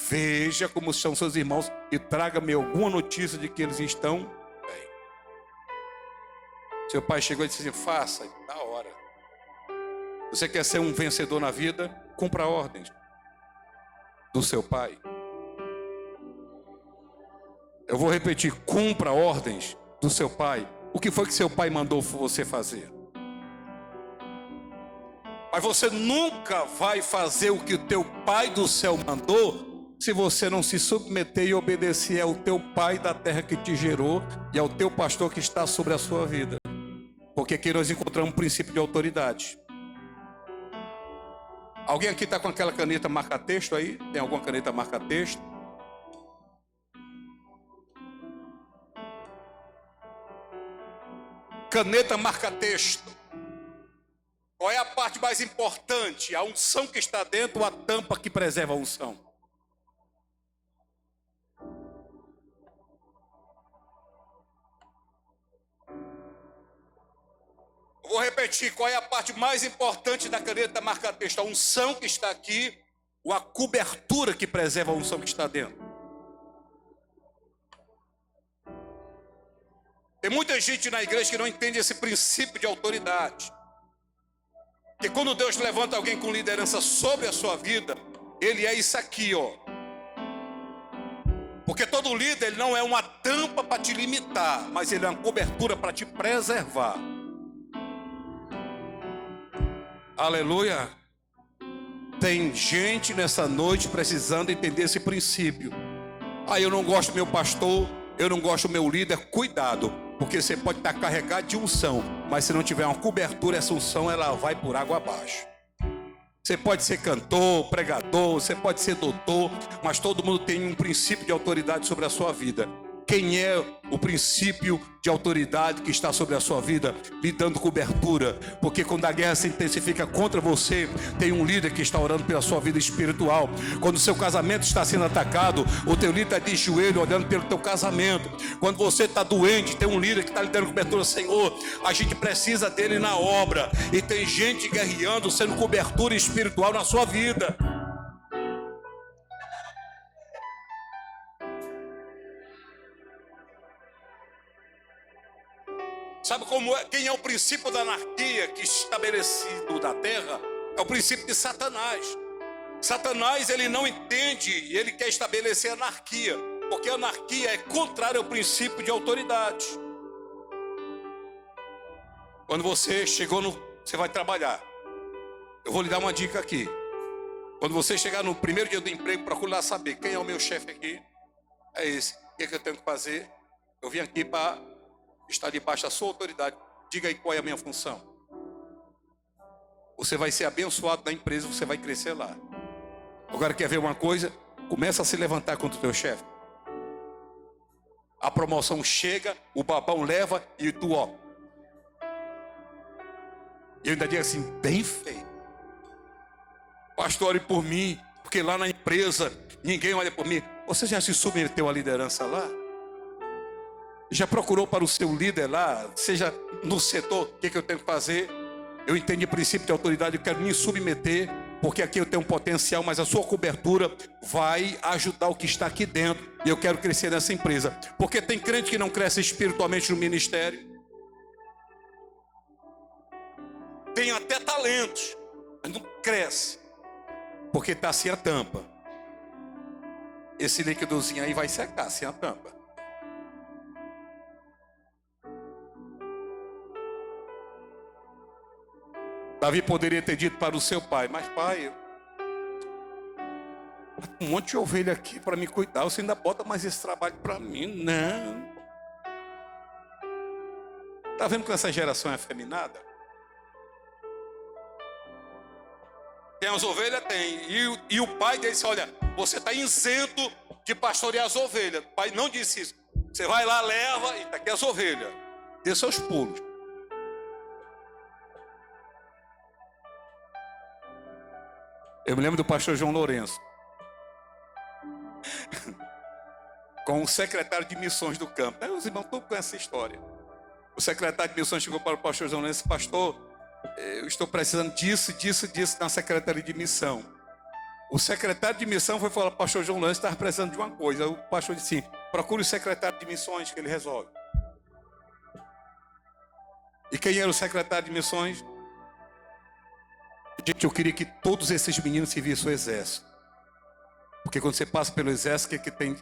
Veja como são seus irmãos e traga-me alguma notícia de que eles estão bem. Seu pai chegou e disse assim, faça, na hora. Você quer ser um vencedor na vida? Cumpra ordens do seu pai. Eu vou repetir, cumpra ordens do seu pai. O que foi que seu pai mandou você fazer? Mas você nunca vai fazer o que o teu pai do céu mandou se você não se submeter e obedecer ao teu pai da terra que te gerou e ao teu pastor que está sobre a sua vida. Porque aqui nós encontramos um princípio de autoridade. Alguém aqui está com aquela caneta marca-texto aí? Tem alguma caneta marca-texto? Caneta marca-texto. Qual é a parte mais importante? A unção que está dentro ou a tampa que preserva a unção? Vou repetir, qual é a parte mais importante da caneta marca-texto? A unção que está aqui ou a cobertura que preserva a unção que está dentro? Tem muita gente na igreja que não entende esse princípio de autoridade. Que quando Deus levanta alguém com liderança sobre a sua vida, ele é isso aqui, ó. Porque todo líder, ele não é uma tampa para te limitar, mas ele é uma cobertura para te preservar. Aleluia. Tem gente nessa noite precisando entender esse princípio. Eu não gosto do meu pastor, eu não gosto do meu líder. Cuidado, porque você pode estar carregado de unção, mas se não tiver uma cobertura, essa unção ela vai por água abaixo. Você pode ser cantor, pregador, você pode ser doutor, mas todo mundo tem um princípio de autoridade sobre a sua vida. Quem é o princípio de autoridade que está sobre a sua vida? Lhe dando cobertura. Porque quando a guerra se intensifica contra você, tem um líder que está orando pela sua vida espiritual. Quando o seu casamento está sendo atacado, o teu líder está de joelho orando pelo teu casamento. Quando você está doente, tem um líder que está lhe dando cobertura. Senhor, a gente precisa dele na obra. E tem gente guerreando, sendo cobertura espiritual na sua vida. Sabe como é? Quem é o princípio da anarquia que estabelecido da terra? É o princípio de Satanás. Satanás, ele não entende e ele quer estabelecer anarquia, porque a anarquia é contrária ao princípio de autoridade. Quando você chegou você vai trabalhar. Eu vou lhe dar uma dica aqui. Quando você chegar no primeiro dia do emprego, procure lá saber quem é o meu chefe aqui. É esse. O que é que eu tenho que fazer? Eu vim aqui para estar debaixo da sua autoridade. Diga aí qual é a minha função. Você vai ser abençoado na empresa, você vai crescer lá. Agora quer ver uma coisa? Começa a se levantar contra o teu chefe. A promoção chega, o babão leva e tu, ó. E eu ainda digo assim, bem feito. Pastor, ore por mim, porque lá na empresa ninguém olha por mim. Você já se submeteu à liderança lá? Já procurou para o seu líder lá, seja no setor, o que eu tenho que fazer? Eu entendi o princípio de autoridade, eu quero me submeter, porque aqui eu tenho um potencial, mas a sua cobertura vai ajudar o que está aqui dentro, e eu quero crescer nessa empresa. Porque tem crente que não cresce espiritualmente no ministério. Tem até talentos, mas não cresce, porque está sem a tampa. Esse líquidozinho aí vai secar sem a tampa. Davi poderia ter dito para o seu pai, mas pai, um monte de ovelha aqui para me cuidar, você ainda bota mais esse trabalho para mim? Não. Está vendo que essa geração é afeminada? Tem as ovelhas? Tem. E o pai dele disse, olha, você está isento de pastorear as ovelhas. O pai não disse isso. Você vai lá, leva e está aqui as ovelhas. Dê seus pulos. Eu me lembro do pastor João Lourenço, com o secretário de missões do campo. Os irmãos todos conhecem essa história. O secretário de missões chegou para o pastor João Lourenço: pastor, eu estou precisando disso na secretaria de missão. O secretário de missão foi falar para o pastor João Lourenço que estava precisando de uma coisa. O pastor disse assim: procure o secretário de missões que ele resolve. E quem era o secretário de missões? Gente, eu queria que todos esses meninos servissem o exército. Porque quando você passa pelo exército, que tem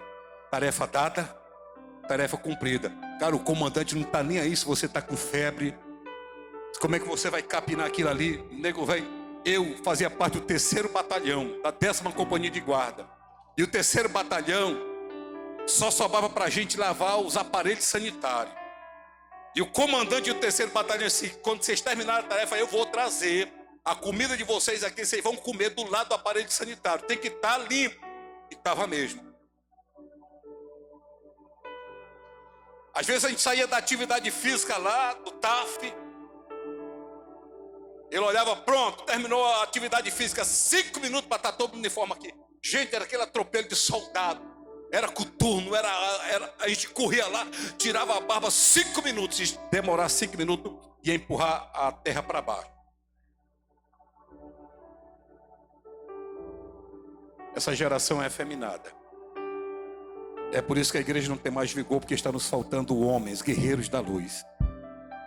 tarefa dada, tarefa cumprida. Cara, o comandante não está nem aí se você está com febre. Como é que você vai capinar aquilo ali? Nego, velho, eu fazia parte do 3º batalhão, da 10ª companhia de guarda. E o 3º batalhão só sobrava para a gente lavar os aparelhos sanitários. E o comandante do 3º batalhão disse: quando vocês terminarem a tarefa, eu vou trazer A comida de vocês aqui, vocês vão comer do lado do aparelho sanitário. Tem que estar limpo. E estava mesmo. Às vezes a gente saía da atividade física lá, do TAF. Ele olhava, pronto, terminou a atividade física, 5 minutos para estar todo mundo em forma aqui. Gente, era aquele atropelo de soldado. Era coturno, a gente corria lá, tirava a barba 5 minutos. Se demorar 5 minutos, ia empurrar a terra para baixo. Essa geração é efeminada. É por isso que a igreja não tem mais vigor, porque está nos faltando homens, guerreiros da luz.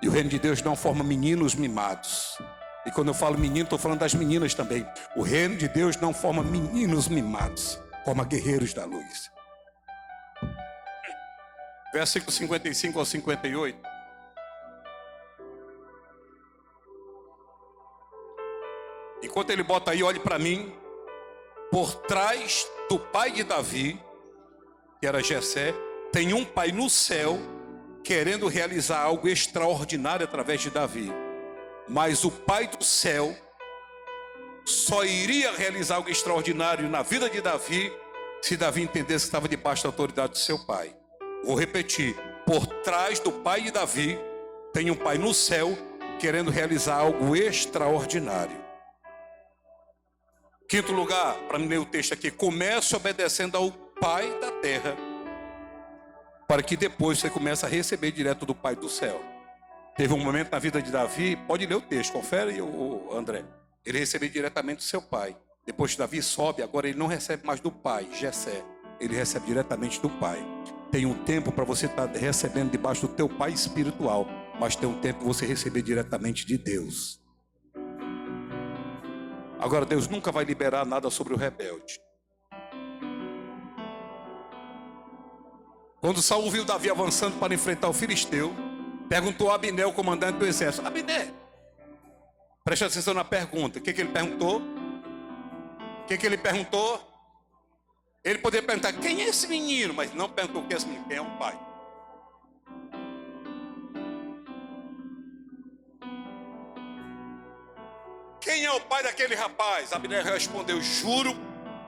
E o reino de Deus não forma meninos mimados. E quando eu falo menino, estou falando das meninas também. O reino de Deus não forma meninos mimados, forma guerreiros da luz. Versículo 55 ao 58. Enquanto ele bota aí, olhe para mim. Por trás do pai de Davi, que era Jessé, tem um pai no céu querendo realizar algo extraordinário através de Davi. Mas o pai do céu só iria realizar algo extraordinário na vida de Davi se Davi entendesse que estava debaixo da autoridade do seu pai. Vou repetir: por trás do pai de Davi tem um pai no céu querendo realizar algo extraordinário. Quinto lugar, para mim ler o texto aqui: comece obedecendo ao pai da terra, para que depois você comece a receber direto do pai do céu. Teve um momento na vida de Davi, pode ler o texto, confere, André. Ele recebeu diretamente do seu pai. Depois que Davi sobe, agora ele não recebe mais do pai, Jessé. Ele recebe diretamente do pai. Tem um tempo para você estar recebendo debaixo do teu pai espiritual, mas tem um tempo para você receber diretamente de Deus. Agora, Deus nunca vai liberar nada sobre o rebelde. Quando Saul viu Davi avançando para enfrentar o filisteu, perguntou a Abner, o comandante do exército: Abner, preste atenção na pergunta. O que ele perguntou? Ele perguntou? Ele poderia perguntar: quem é esse menino? Mas não perguntou quem é esse menino, quem é o pai. Quem é o pai daquele rapaz? Abner respondeu: juro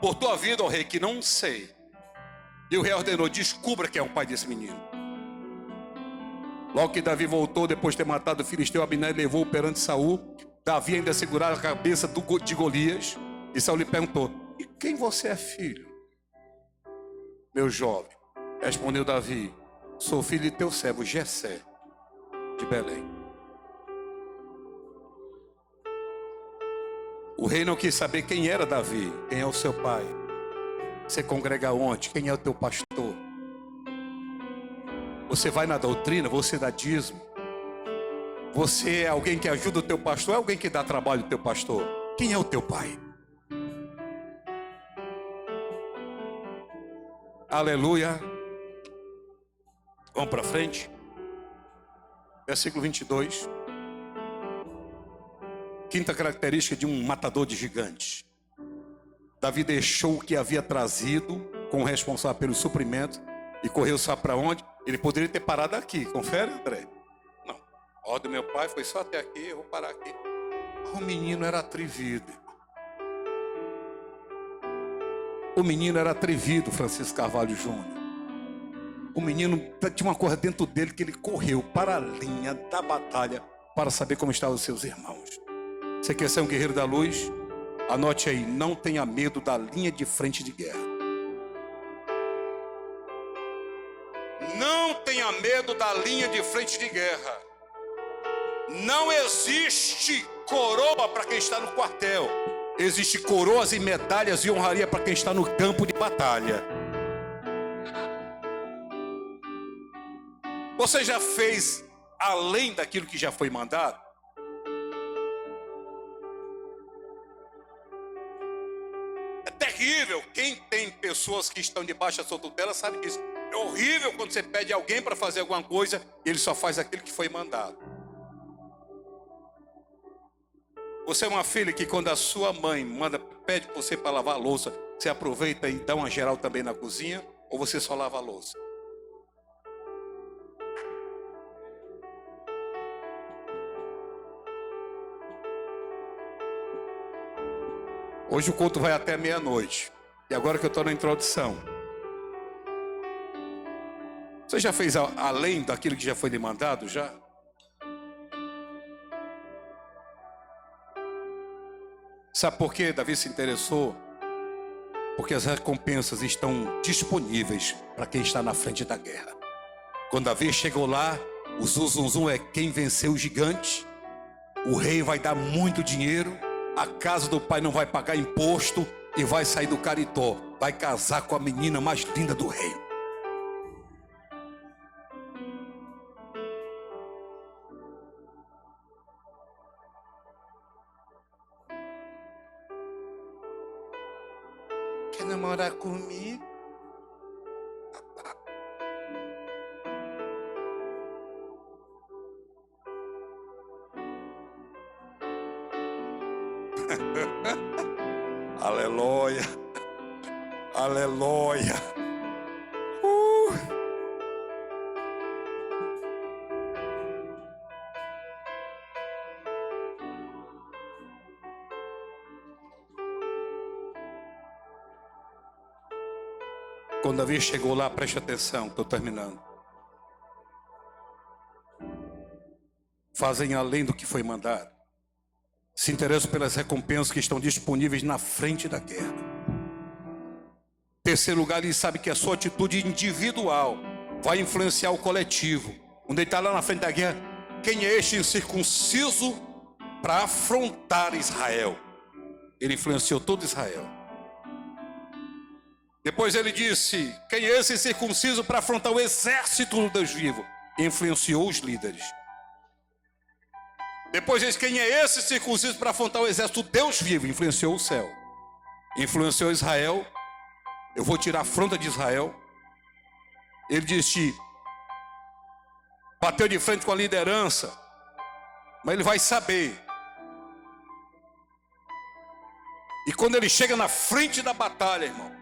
por tua vida, ó rei, que não sei. E o rei ordenou: descubra quem é o pai desse menino. Logo que Davi voltou, depois de ter matado o filisteu, Abner levou-o perante Saul. Davi ainda segurava a cabeça de Golias. E Saul lhe perguntou: e quem você é, filho? Meu jovem, respondeu Davi: sou filho de teu servo Jessé, de Belém. O rei não quis saber quem era Davi, quem é o seu pai. Você congrega onde? Quem é o teu pastor? Você vai na doutrina? Você dá dízimo? Você é alguém que ajuda o teu pastor? É alguém que dá trabalho ao teu pastor? Quem é o teu pai? Aleluia. Vamos para frente. Versículo 22. Quinta característica de um matador de gigantes. Davi deixou o que havia trazido com o responsável pelo suprimento e correu só para onde? Ele poderia ter parado aqui. Confere, André? Não. A ordem do meu pai foi só até aqui, eu vou parar aqui. O menino era atrevido. O menino era atrevido, Francisco Carvalho Júnior. O menino tinha uma coisa dentro dele que ele correu para a linha da batalha para saber como estavam os seus irmãos. Você quer ser um guerreiro da luz? Anote aí: não tenha medo da linha de frente de guerra. Não tenha medo da linha de frente de guerra. Não existe coroa para quem está no quartel. Existe coroas e medalhas e honraria para quem está no campo de batalha. Você já fez além daquilo que já foi mandado? É terrível. Quem tem pessoas que estão debaixo da sua tutela sabe disso. É horrível quando você pede alguém para fazer alguma coisa e ele só faz aquilo que foi mandado. Você é uma filha que quando a sua mãe pede para você para lavar a louça, você aproveita e dá uma geral também na cozinha, ou você só lava a louça? Hoje o culto vai até meia-noite. E agora que eu estou na introdução. Você já fez além daquilo que já foi demandado? Já? Sabe por que Davi se interessou? Porque as recompensas estão disponíveis para quem está na frente da guerra. Quando Davi chegou lá, o zum é quem venceu o gigante. O rei vai dar muito dinheiro. A casa do pai não vai pagar imposto e vai sair do Caritó. Vai casar com a menina mais linda do reino. Quer namorar comigo? Aleluia. Aleluia. Quando Davi chegou lá, preste atenção, estou terminando. Fazem além do que foi mandado. Se interessam pelas recompensas que estão disponíveis na frente da guerra. Terceiro lugar, ele sabe que a sua atitude individual vai influenciar o coletivo. Quando ele está lá na frente da guerra, quem é este incircunciso para afrontar Israel? Ele influenciou todo Israel. Depois ele disse, quem é esse circunciso para afrontar o exército do Deus vivo? Influenciou os líderes. Depois diz, quem é esse circunciso para afrontar o exército do Deus vivo? Influenciou o céu. Influenciou Israel. Eu vou tirar a afronta de Israel. Ele disse, bateu de frente com a liderança, mas ele vai saber. E quando ele chega na frente da batalha, irmão,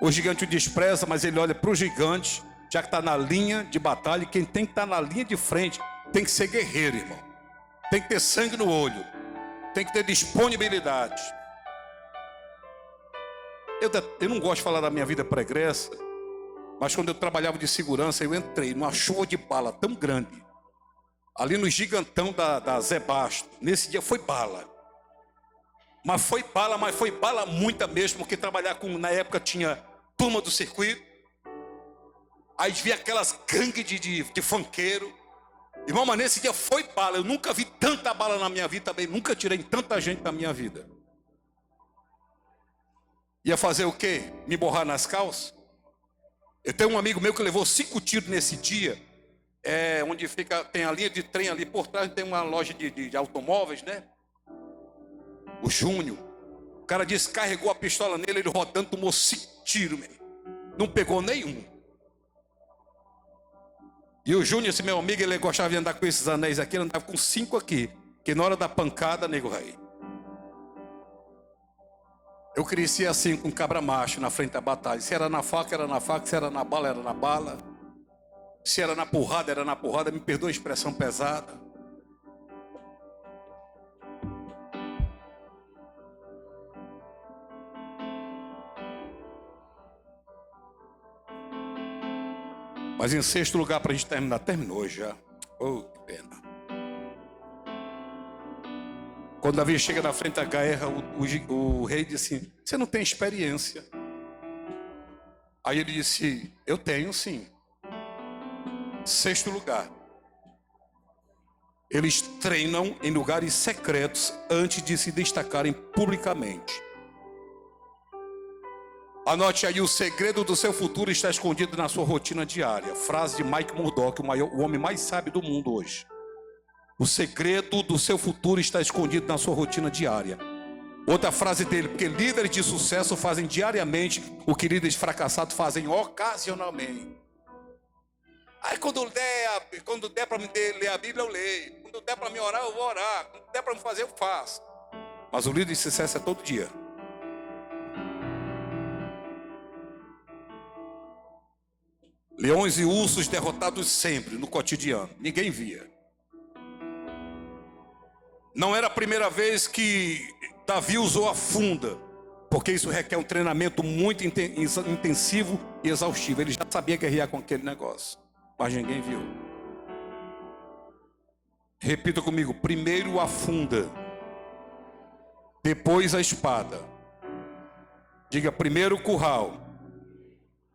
o gigante o despreza, mas ele olha para o gigante, já que está na linha de batalha, e quem tem que estar na linha de frente tem que ser guerreiro, irmão. Tem que ter sangue no olho, tem que ter disponibilidade. Eu não gosto de falar da minha vida pregressa, mas quando eu trabalhava de segurança, eu entrei numa chuva de bala tão grande, ali no gigantão da Zé Basto. Nesse dia foi bala. Mas foi bala muita mesmo, porque na época tinha turma do circuito, aí via aquelas gangues de funkeiro. Irmão, mas nesse dia foi bala. Eu nunca vi tanta bala na minha vida também. Nunca tirei tanta gente da minha vida. Ia fazer o quê? Me borrar nas calças? Eu tenho um amigo meu que levou 5 tiros nesse dia. Onde tem a linha de trem ali por trás, tem uma loja de automóveis, né? O Júnior. O cara disse, carregou a pistola nele, ele rodando, tomou 5 tiros, meu. Não pegou nenhum. E o Júnior, esse meu amigo, ele gostava de andar com esses anéis aqui, ele andava com 5 aqui. Que na hora da pancada, nego rei. Eu cresci assim, com cabra macho na frente da batalha. Se era na faca, era na faca. Se era na bala, era na bala. Se era na porrada, era na porrada. Me perdoa a expressão pesada. Mas em sexto lugar, para a gente terminar, terminou já. Oh, que pena. Quando Davi chega na frente da guerra, o rei disse assim, você não tem experiência. Aí ele disse, eu tenho sim. Sexto lugar. Eles treinam em lugares secretos antes de se destacarem publicamente. Anote aí, o segredo do seu futuro está escondido na sua rotina diária. Frase de Mike Murdock, o homem mais sábio do mundo hoje. O segredo do seu futuro está escondido na sua rotina diária. Outra frase dele, porque líderes de sucesso fazem diariamente o que líderes fracassados fazem ocasionalmente. Aí quando der para me ler a Bíblia, eu leio. Quando der para me orar, eu vou orar. Quando der para me fazer, eu faço. Mas o líder de sucesso é todo dia. Leões e ursos derrotados sempre, no cotidiano. Ninguém via. Não era a primeira vez que Davi usou a funda. Porque isso requer um treinamento muito intensivo e exaustivo. Ele já sabia guerrear com aquele negócio, mas ninguém viu. Repita comigo: primeiro afunda, depois a espada. Diga: primeiro o curral,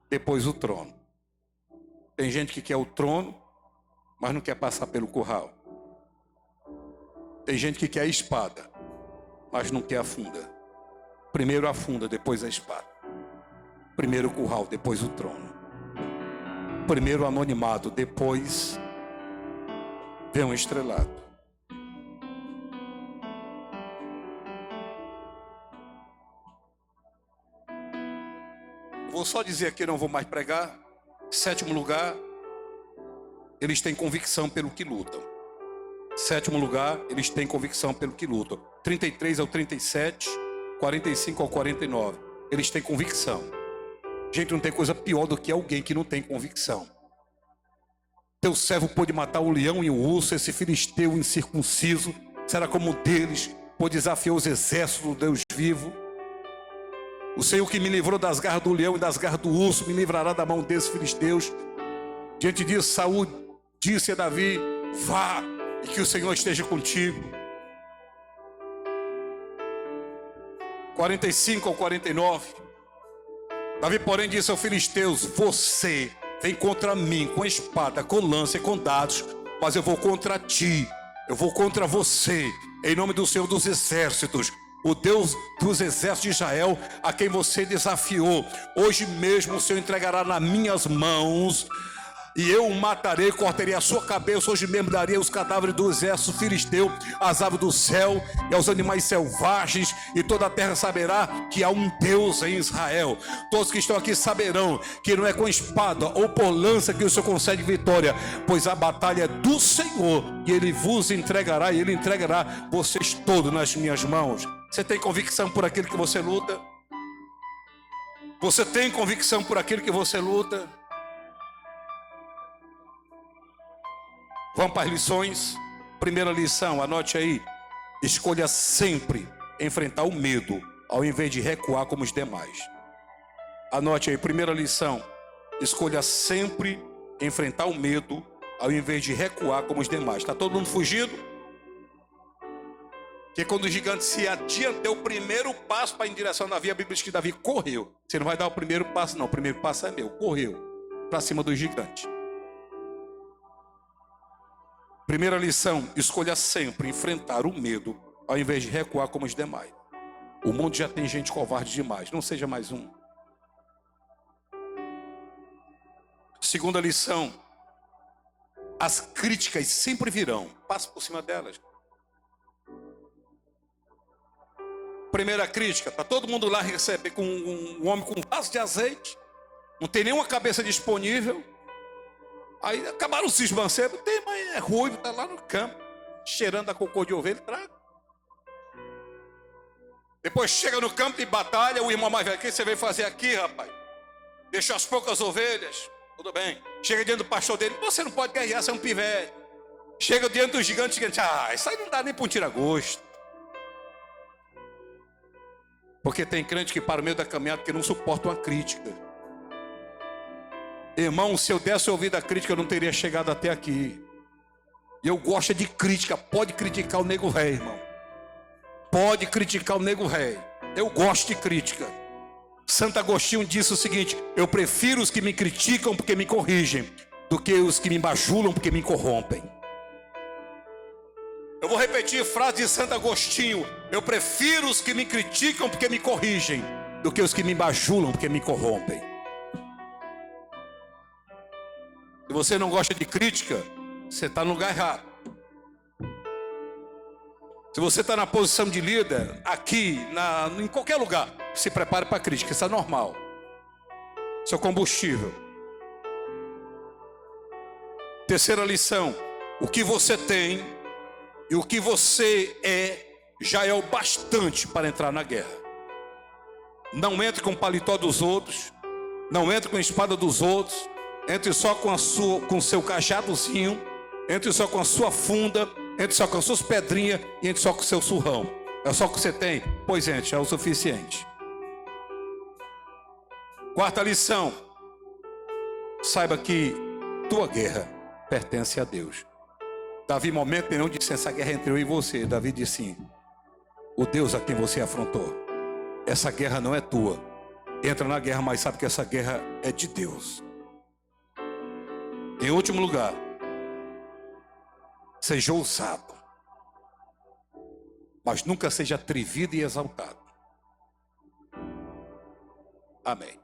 depois o trono. Tem gente que quer o trono, mas não quer passar pelo curral. Tem gente que quer a espada, mas não quer a funda. Primeiro a funda, depois a espada. Primeiro o curral, depois o trono. Primeiro o anonimato, depois vem um estrelado. Vou só dizer aqui, não vou mais pregar. Sétimo lugar, eles têm convicção pelo que lutam. Sétimo lugar, eles têm convicção pelo que lutam. 33 ao 37, 45 ao 49. Eles têm convicção. Gente, não tem coisa pior do que alguém que não tem convicção. Teu servo pôde matar o leão e o urso, esse filisteu incircunciso será como um deles, pôde desafiar os exércitos do Deus vivo. O Senhor que me livrou das garras do leão e das garras do urso, me livrará da mão desses filisteus. Diante disso, Saul disse a Davi: vá, e que o Senhor esteja contigo. 45 ao 49. Davi, porém, disse aos filisteus: você vem contra mim com espada, com lança e com dados, mas eu vou contra ti, eu vou contra você, em nome do Senhor dos exércitos, o Deus dos exércitos de Israel, a quem você desafiou. Hoje mesmo o Senhor entregará nas minhas mãos, e eu o matarei, cortarei a sua cabeça. Hoje mesmo darei os cadáveres do exército filisteu às aves do céu e aos animais selvagens, e toda a terra saberá que há um Deus em Israel. Todos que estão aqui saberão que não é com espada ou por lança que o Senhor concede vitória, pois a batalha é do Senhor, e Ele vos entregará, e Ele entregará vocês todos nas minhas mãos. Você tem convicção por aquilo que você luta? Você tem convicção por aquilo que você luta? Vamos para as lições. Primeira lição, anote aí: escolha sempre enfrentar o medo, ao invés de recuar como os demais. Anote aí, primeira lição: escolha sempre enfrentar o medo, ao invés de recuar como os demais. Está todo mundo fugindo? Porque quando o gigante se adianta, deu o primeiro passo para ir em direção a Davi, a Bíblia diz que Davi correu. Você não vai dar o primeiro passo, não. O primeiro passo é meu. Correu para cima do gigante. Primeira lição: escolha sempre enfrentar o medo, ao invés de recuar como os demais. O mundo já tem gente covarde demais. Não seja mais um. Segunda lição: as críticas sempre virão. Passe por cima delas. Primeira crítica: está todo mundo lá recebe com um homem com um vaso de azeite, não tem nenhuma cabeça disponível. Aí acabaram os mancebos. Tem, mas é ruivo, está lá no campo, cheirando a cocô de ovelha, traga. Depois chega no campo de batalha, o irmão mais velho: o que você veio fazer aqui, rapaz? Deixou as poucas ovelhas. Tudo bem. Chega diante do pastor dele: você não pode guerrear, você é um pivete. Chega diante do gigante, isso aí não dá nem para um tira-gosto. Porque tem crente que para o meio da caminhada porque não suporta uma crítica. Irmão, se eu desse ouvido à crítica, eu não teria chegado até aqui. E eu gosto de crítica. Pode criticar o nego rei, irmão. Pode criticar o nego rei. Eu gosto de crítica. Santo Agostinho disse o seguinte: eu prefiro os que me criticam porque me corrigem, do que os que me bajulam porque me corrompem. Eu vou repetir a frase de Santo Agostinho: eu prefiro os que me criticam porque me corrigem, do que os que me bajulam porque me corrompem. Se você não gosta de crítica, você está no lugar errado. Se você está na posição de líder, aqui, em qualquer lugar, se prepare para a crítica, isso é normal. Seu combustível. Terceira lição: o que você tem e o que você é já é o bastante para entrar na guerra. Não entre com o paletó dos outros, não entre com a espada dos outros, entre só com o seu cajadozinho, entre só com a sua funda, entre só com as suas pedrinhas e entre só com o seu surrão. É só o que você tem? Pois entre, é o suficiente. Quarta lição: saiba que tua guerra pertence a Deus. Davi, em momento nenhum, disse: essa guerra é entre eu e você. Davi disse sim: o Deus a quem você afrontou, essa guerra não é tua. Entra na guerra, mas sabe que essa guerra é de Deus. Em último lugar, seja ousado, mas nunca seja atrevido e exaltado. Amém.